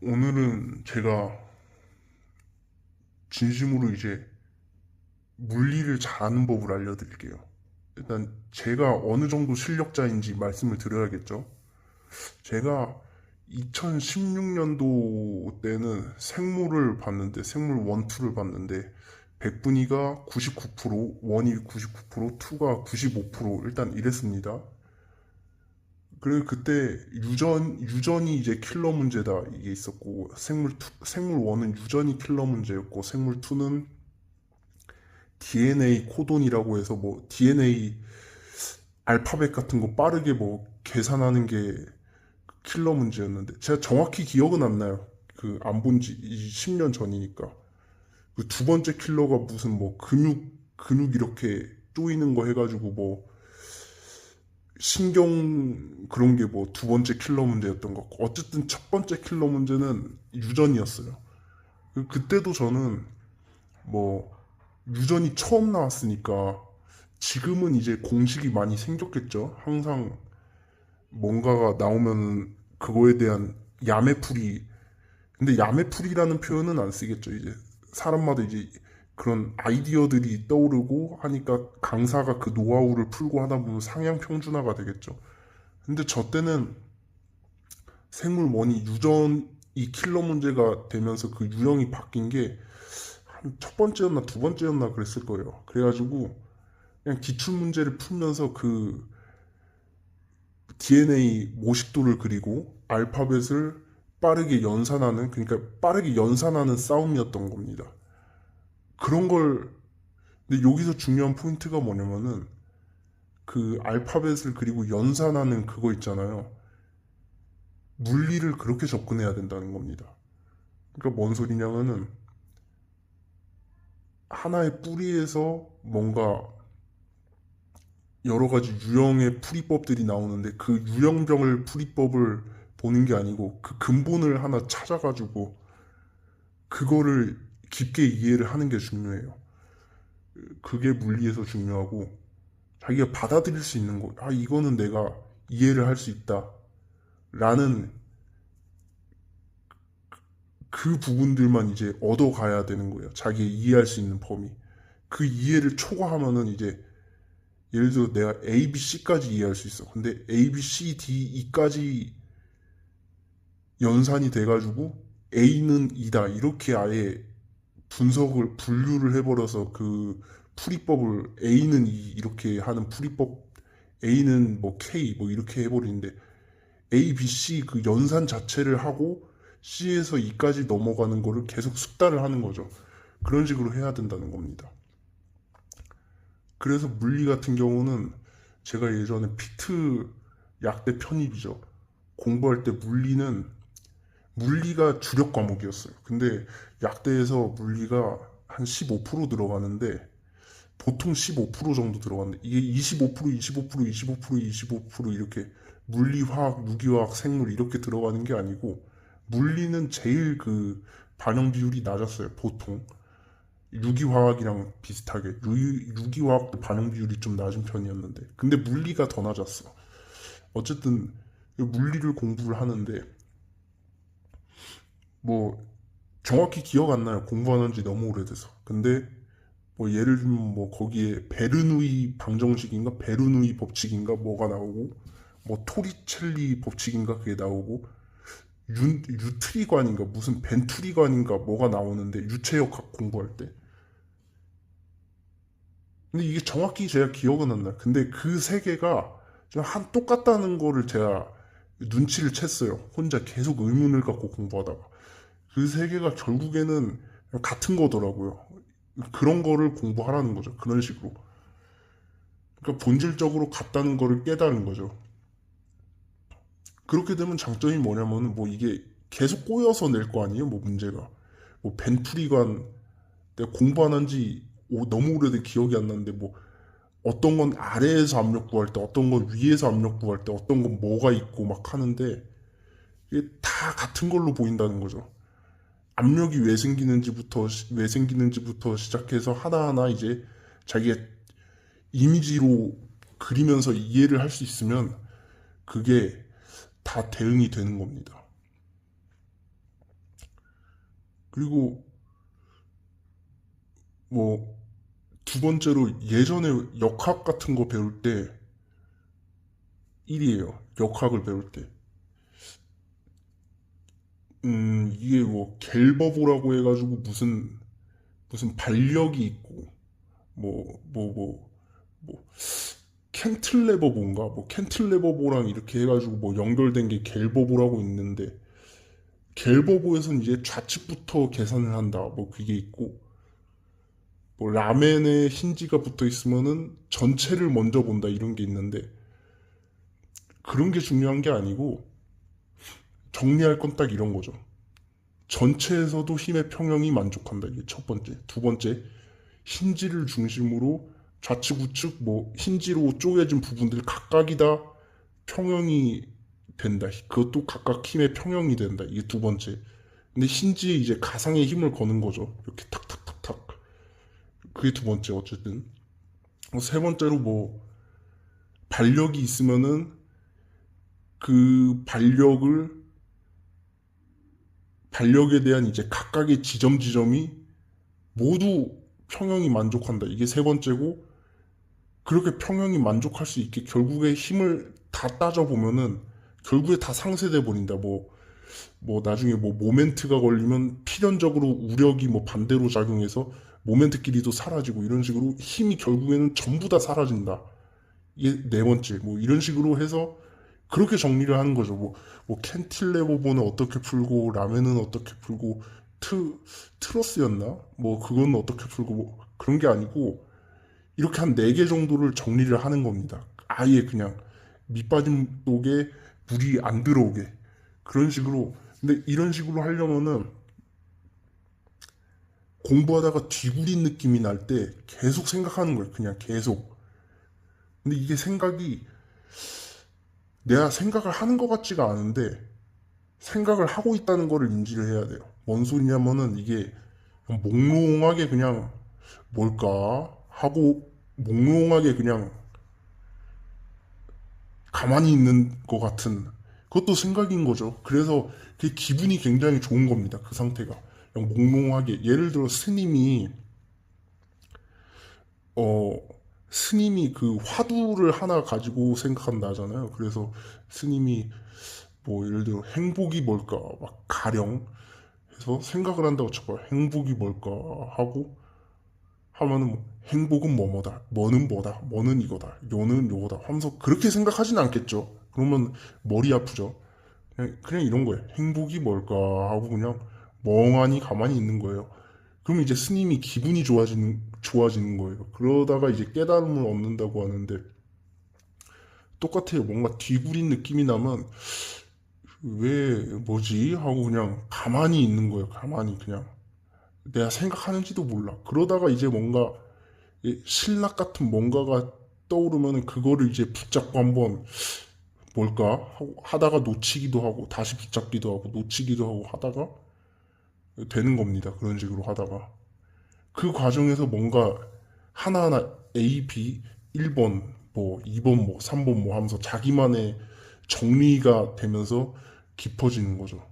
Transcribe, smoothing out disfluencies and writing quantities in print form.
오늘은 제가 진심으로 이제 물리를 잘하는 법을 알려드릴게요. 일단 제가 어느 정도 실력자인지 말씀을 드려야겠죠. 제가 2016년도 때는 생물을 봤는데, 생물 1, 2를 봤는데, 백분위가 99%, 1이 99%, 2가 95% 일단 이랬습니다. 그리고 그때 유전이 이제 킬러 문제다 이게 있었고, 생물 1은 유전이 킬러 문제였고, 생물 2는 DNA 코돈이라고 해서 뭐 DNA 알파벳 같은 거 빠르게 뭐 계산하는 게 킬러 문제였는데 제가 정확히 기억은 안 나요. 그 안 본지 10년 전이니까. 그 두 번째 킬러가 무슨 뭐 근육 이렇게 조이는 거 해가지고 뭐 신경 그런 게 뭐 두 번째 킬러 문제였던 것 같고 어쨌든 첫 번째 킬러 문제는 유전이었어요. 그때도 저는 뭐 유전이 처음 나왔으니까 지금은 이제 공식이 많이 생겼겠죠. 항상 뭔가가 나오면 그거에 대한 야매풀이. 근데 야매풀이라는 표현은 안 쓰겠죠. 이제 사람마다 이제 그런 아이디어들이 떠오르고 하니까 강사가 그 노하우를 풀고 하다 보면 상향 평준화가 되겠죠. 근데 저 때는 생물원이 유전이 킬러 문제가 되면서 그 유형이 바뀐 게 한 첫 번째였나 두 번째였나 그랬을 거예요. 그래가지고 그냥 기출 문제를 풀면서 그 DNA 모식도를 그리고 알파벳을 빠르게 연산하는, 그러니까 빠르게 연산하는 싸움이었던 겁니다. 그런 걸, 근데 여기서 중요한 포인트가 뭐냐면은 그 알파벳을 그리고 연산하는 그거 있잖아요. 물리를 그렇게 접근해야 된다는 겁니다. 그러니까 뭔 소리냐면은 하나의 뿌리에서 뭔가 여러 가지 유형의 풀이법들이 나오는데 그 유형별 풀이법을 보는 게 아니고 그 근본을 하나 찾아가지고 그거를 깊게 이해를 하는 게 중요해요. 그게 물리에서 중요하고 자기가 받아들일 수 있는 거. 아, 이거는 내가 이해를 할 수 있다. 라는 그 부분들만 이제 얻어가야 되는 거예요. 자기 이해할 수 있는 범위. 그 이해를 초과하면은 이제 예를 들어 내가 A, B, C까지 이해할 수 있어. 근데 A, B, C, D, E까지 연산이 돼가지고 A는 이다. 이렇게 아예 분류를 해버려서 그 풀이법을 A는 이 이렇게 하는 풀이법, A는 뭐 K 뭐 이렇게 해버리는데 A, B, C 그 연산 자체를 하고 C에서 E까지 넘어가는 거를 계속 숙달을 하는 거죠. 그런 식으로 해야 된다는 겁니다. 그래서 물리 같은 경우는 제가 예전에 피트 약대 편입이죠. 공부할 때 물리가 주력 과목이었어요. 근데 약대에서 물리가 한 15% 들어가는데 보통 15% 정도 들어갔는데 이게 25%, 25%, 25%, 25% 이렇게 물리화학, 유기화학, 생물 이렇게 들어가는 게 아니고 물리는 제일 그 반영 비율이 낮았어요. 보통 유기화학이랑 비슷하게 유기화학도 반영 비율이 좀 낮은 편이었는데 근데 물리가 더 낮았어. 어쨌든 물리를 공부를 하는데 뭐 정확히 기억 안 나요. 공부 안 한 지 너무 오래돼서. 근데 뭐 예를 들면 뭐 거기에 베르누이 방정식인가 베르누이 법칙인가 뭐가 나오고 뭐 토리첼리 법칙인가 그게 나오고 유트리관인가 무슨 벤투리관인가 뭐가 나오는데 유체역학 공부할 때. 근데 이게 정확히 제가 기억은 안 나요. 근데 그 세 개가 한 똑같다는 거를 제가 눈치를 챘어요. 혼자 계속 의문을 갖고 공부하다가. 그 세 개가 결국에는 같은 거더라고요. 그런 거를 공부하라는 거죠. 그런 식으로. 그러니까 본질적으로 같다는 거를 깨달은 거죠. 그렇게 되면 장점이 뭐냐면 뭐 이게 계속 꼬여서 낼 거 아니에요. 뭐 문제가. 뭐 벤투리관 내가 공부 안 한 지 너무 오래돼 기억이 안 나는데 뭐 어떤 건 아래에서 압력 구할 때 어떤 건 위에서 압력 구할 때 어떤 건 뭐가 있고 막 하는데 이게 다 같은 걸로 보인다는 거죠. 압력이 왜 생기는지부터 시작해서 하나하나 이제 자기가 이미지로 그리면서 이해를 할 수 있으면 그게 다 대응이 되는 겁니다. 그리고 뭐 두 번째로 예전에 역학 같은 거 배울 때 1이에요. 역학을 배울 때. 이게 뭐 갤버보라고 해가지고 무슨 반력이 있고 뭐 캔틀레버보인가 뭐 캔틀레버보랑 이렇게 해가지고 뭐 연결된 게 갤버보라고 있는데 갤버보에서는 이제 좌측부터 계산을 한다 뭐 그게 있고 뭐 라멘에 힌지가 붙어 있으면은 전체를 먼저 본다 이런 게 있는데 그런 게 중요한 게 아니고 정리할 건 딱 이런 거죠. 전체에서도 힘의 평형이 만족한다. 이게 첫 번째. 두 번째, 힌지를 중심으로 좌측 우측 뭐 힌지로 쪼개진 부분들 각각이 다 평형이 된다. 그것도 각각 힘의 평형이 된다. 이게 두 번째. 근데 힌지에 이제 가상의 힘을 거는 거죠. 이렇게 탁탁탁탁. 그게 두 번째 어쨌든. 세 번째로 뭐 반력이 있으면은 그 반력에 대한 이제 각각의 지점이 모두 평형이 만족한다. 이게 세 번째고 그렇게 평형이 만족할 수 있게 결국에 힘을 다 따져보면은 결국에 다 상쇄돼 버린다. 뭐 나중에 뭐 모멘트가 걸리면 필연적으로 우력이 뭐 반대로 작용해서 모멘트끼리도 사라지고 이런 식으로 힘이 결국에는 전부 다 사라진다. 이게 네 번째. 뭐 이런 식으로 해서 그렇게 정리를 하는 거죠. 뭐 캔틸레버보는 어떻게 풀고 라멘은 어떻게 풀고 트러스였나? 뭐 그건 어떻게 풀고 뭐 그런 게 아니고 이렇게 한 4개 정도를 정리를 하는 겁니다. 아예 그냥 밑빠진 독에 물이 안 들어오게 그런 식으로. 근데 이런 식으로 하려면은 공부하다가 뒤구린 느낌이 날 때 계속 생각하는 거예요. 그냥 계속. 근데 이게 생각이 내가 생각을 하는 것 같지가 않은데 생각을 하고 있다는 거를 인지를 해야 돼요. 뭔 소리냐면은 이게 몽롱하게 그냥 뭘까 하고 몽롱하게 그냥 가만히 있는 것 같은 그것도 생각인 거죠. 그래서 그 기분이 굉장히 좋은 겁니다. 그 상태가 그냥 몽롱하게. 예를 들어 어 스님이 그 화두를 하나 가지고 생각한다 하잖아요. 그래서 스님이 뭐 예를 들어 행복이 뭘까 막 가령 해서 생각을 한다고 쳐봐. 행복이 뭘까 하고 하면은 뭐 행복은 뭐뭐다, 뭐는 뭐다, 뭐는 이거다, 요는 요거다 하면서 그렇게 생각하진 않겠죠. 그러면 머리 아프죠. 그냥 이런 거예요. 행복이 뭘까 하고 그냥 멍하니 가만히 있는 거예요. 그럼 이제 스님이 기분이 좋아지는 거예요. 그러다가 이제 깨달음을 얻는다고 하는데 똑같아요. 뭔가 뒤구린 느낌이 나면 왜 뭐지 하고 그냥 가만히 있는 거예요. 가만히 그냥 내가 생각하는지도 몰라. 그러다가 이제 뭔가 신락 같은 뭔가가 떠오르면 그거를 이제 붙잡고 한번 뭘까 하고 하다가 놓치기도 하고 다시 붙잡기도 하고 놓치기도 하고 하다가 되는 겁니다. 그런 식으로 하다가 그 과정에서 뭔가 하나하나 A, B, 1번 뭐 2번 뭐 3번 뭐 하면서 자기만의 정리가 되면서 깊어지는 거죠.